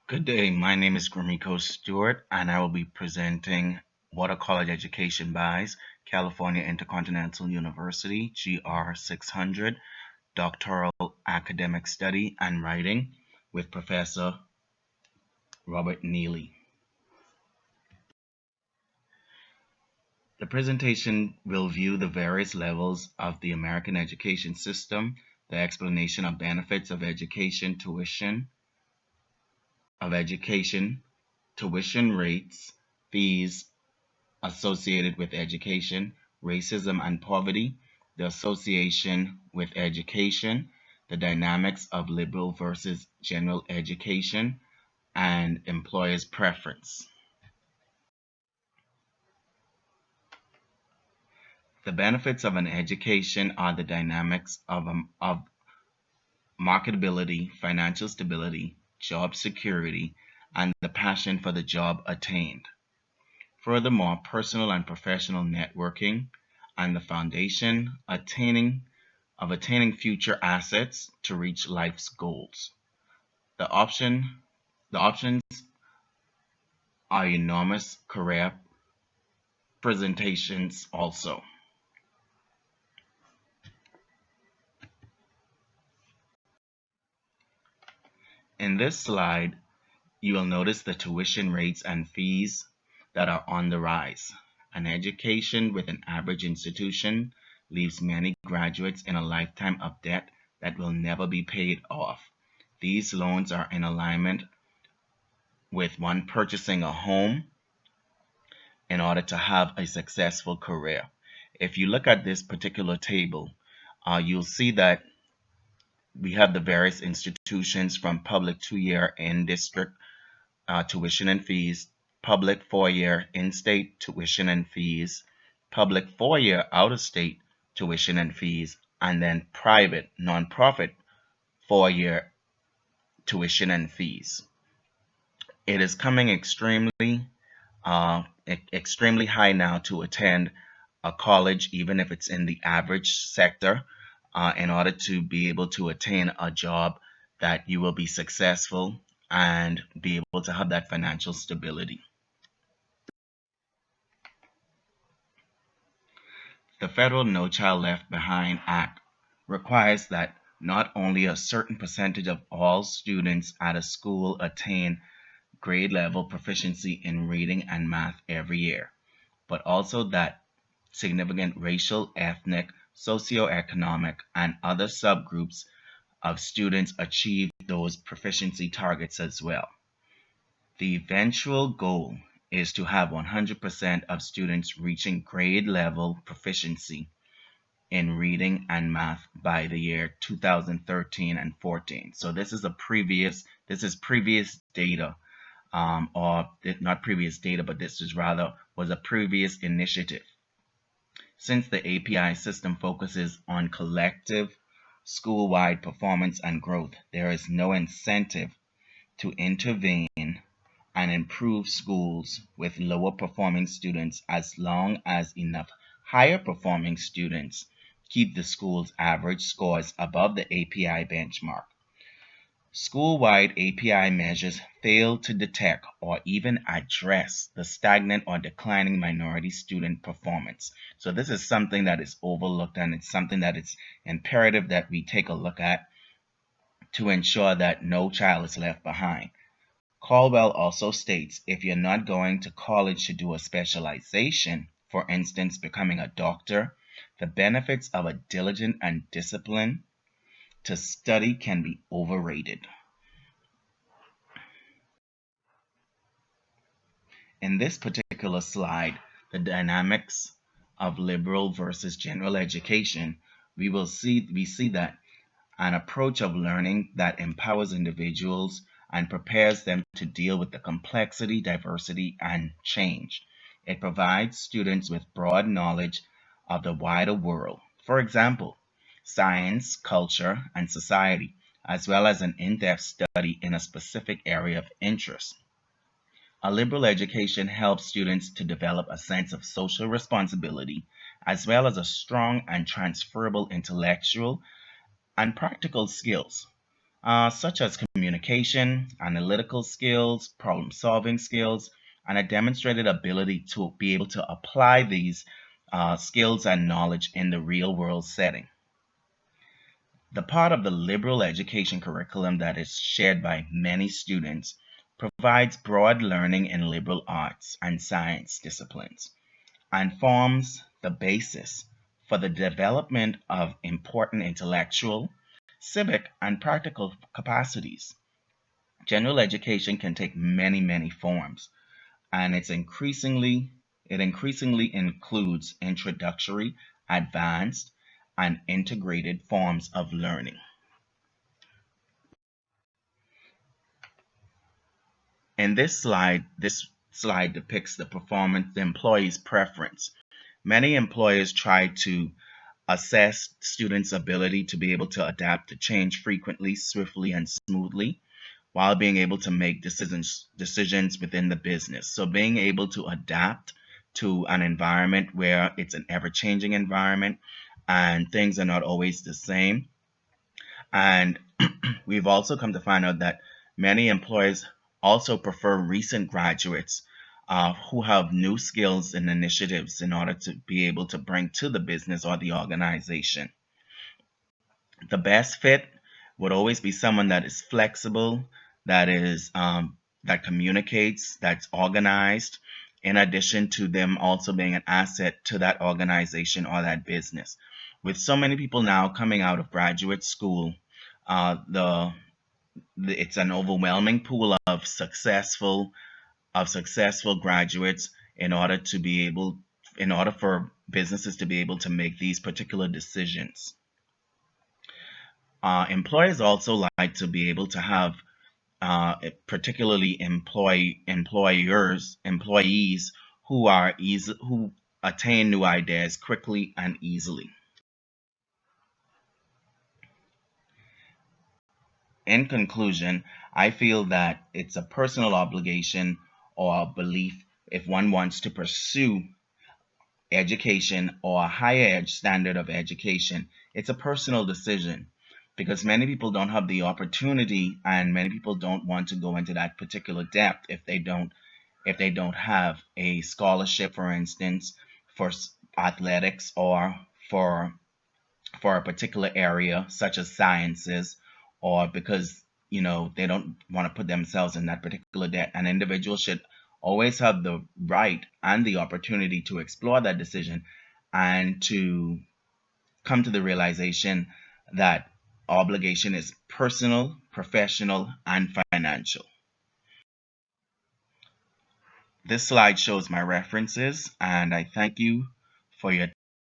Good day, my name is Gramiko Stewart, and I will be presenting What a College Education Buys, California Intercontinental University, GR600, Doctoral Academic Study and Writing with Professor Robert Neely. The presentation will view the various levels of the American education system, the explanation of benefits of education, tuition rates, fees, associated with education, racism and poverty, the association with education, the dynamics of liberal versus general education, and employers' preference. The benefits of an education are the dynamics of marketability, financial stability, job security, and the passion for the job attained. Furthermore, personal and professional networking and the foundation attaining future assets to reach life's goals. The option the options are enormous career presentations also. In this slide, you will notice the tuition rates and fees that are on the rise. An education with an average institution leaves many graduates in a lifetime of debt that will never be paid off. These loans are in alignment with one purchasing a home in order to have a successful career. If you look at this particular table, you'll see that we have the various institutions from public 2-year in-district tuition and fees, public 4-year in-state tuition and fees, public 4-year out-of-state tuition and fees, and then private, nonprofit 4-year tuition and fees. It is coming extremely high now to attend a college, even if it's in the average sector, in order to be able to attain a job that you will be successful and be able to have that financial stability. The federal No Child Left Behind Act requires that not only a certain percentage of all students at a school attain grade level proficiency in reading and math every year, but also that significant racial, ethnic, socioeconomic, and other subgroups of students achieve those proficiency targets as well. The eventual goal is to have 100% of students reaching grade level proficiency in reading and math by the year 2013 and 14. So this is previous data, or not previous data, but this was a previous initiative. Since the API system focuses on collective school-wide performance and growth, there is no incentive to intervene and improve schools with lower performing students as long as enough higher performing students keep the school's average scores above the API benchmark. School-wide API measures fail to detect or even address the stagnant or declining minority student performance. So this is something that is overlooked, and it's something that it's imperative that we take a look at to ensure that no child is left behind. Caldwell also states if you're not going to college to do a specialization, for instance, becoming a doctor, the benefits of a diligent and discipline to study can be overrated. In this particular slide, the dynamics of liberal versus general education, we see that an approach of learning that empowers individuals and prepares them to deal with the complexity, diversity, and change. It provides students with broad knowledge of the wider world. For example, science, culture, and society, as well as an in-depth study in a specific area of interest. A liberal education helps students to develop a sense of social responsibility, as well as a strong and transferable intellectual and practical skills. such as communication, analytical skills, problem solving skills, and a demonstrated ability to be able to apply these skills and knowledge in the real world setting. The part of the liberal education curriculum that is shared by many students provides broad learning in liberal arts and science disciplines and forms the basis for the development of important intellectual, civic, and practical capacities. General education can take many, many forms, and it increasingly includes introductory, advanced, and integrated forms of learning. In this slide depicts the employee's preference. Many employers try to assess students' ability to be able to adapt to change frequently, swiftly, and smoothly, while being able to make decisions within the business. So being able to adapt to an environment where it's an ever-changing environment and things are not always the same. And we've also come to find out that many employers also prefer recent graduates who have new skills and initiatives in order to be able to bring to the business or the organization. The best fit would always be someone that is flexible, that communicates, that's organized, in addition to them also being an asset to that organization or that business. With so many people now coming out of graduate school, uh, the, it's an overwhelming pool of successful graduates in order for businesses to be able to make these particular decisions. Employers also like to be able to have, particularly employees who attain new ideas quickly and easily. In conclusion, I feel that it's a personal obligation or belief if one wants to pursue education or a higher standard of education. It's a personal decision because many people don't have the opportunity and many people don't want to go into that particular depth if they don't have a scholarship, for instance, for athletics or for for a particular area such as sciences, or because they don't want to put themselves in that particular debt. An individual should always have the right and the opportunity to explore that decision and to come to the realization that obligation is personal, professional, and financial. This slide shows my references, and I thank you for your